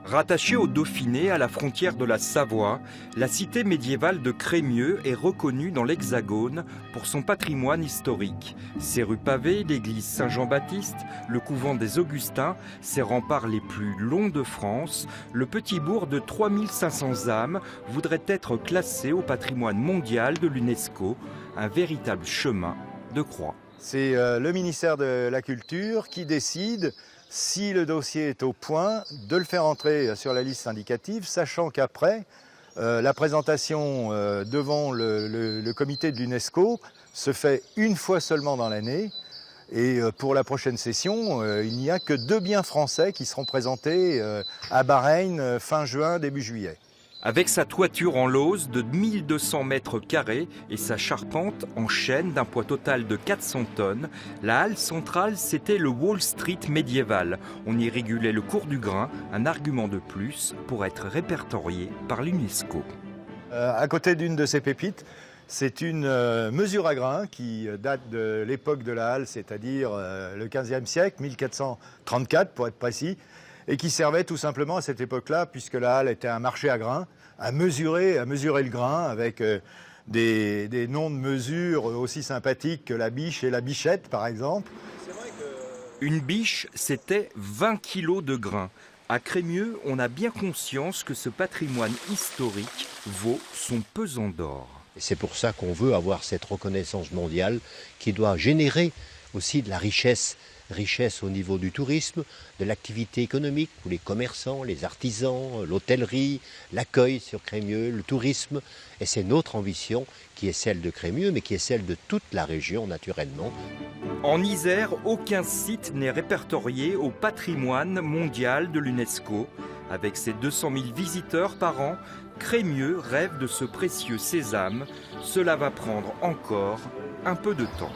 Rattachée au Dauphiné, à la frontière de la Savoie, la cité médiévale de Crémieux est reconnue dans l'Hexagone pour son patrimoine historique. Ses rues pavées, l'église Saint-Jean-Baptiste, le couvent des Augustins, ses remparts les plus longs de France, le petit bourg de 3500 âmes voudrait être classé au patrimoine mondial de l'UNESCO, un véritable chemin de croix. C'est le ministère de la Culture qui décide, si le dossier est au point, de le faire entrer sur la liste indicative, sachant qu'après, la présentation devant le comité de l'UNESCO se fait une fois seulement dans l'année. Et pour la prochaine session, il n'y a que 2 biens français qui seront présentés à Bahreïn fin juin, début juillet. Avec sa toiture en lauze de 1200 mètres carrés et sa charpente en chêne d'un poids total de 400 tonnes, la halle centrale, c'était le Wall Street médiéval. On y régulait le cours du grain, un argument de plus pour être répertorié par l'UNESCO. À côté d'une de ces pépites, c'est une mesure à grains qui date de l'époque de la halle, c'est-à-dire le 15e siècle, 1434 pour être précis, et qui servait tout simplement à cette époque-là, puisque la halle était un marché à grains, à mesurer le grain avec des noms de mesure aussi sympathiques que la biche et la bichette, par exemple. Une biche, c'était 20 kilos de grains. À Crémieux, on a bien conscience que ce patrimoine historique vaut son pesant d'or. C'est pour ça qu'on veut avoir cette reconnaissance mondiale qui doit générer aussi de la richesse au niveau du tourisme, de l'activité économique pour les commerçants, les artisans, l'hôtellerie, l'accueil sur Crémieux, le tourisme. Et c'est notre ambition qui est celle de Crémieux, mais qui est celle de toute la région naturellement. En Isère, aucun site n'est répertorié au patrimoine mondial de l'UNESCO. Avec ses 200 000 visiteurs par an, Crémieux rêve de ce précieux sésame. Cela va prendre encore un peu de temps.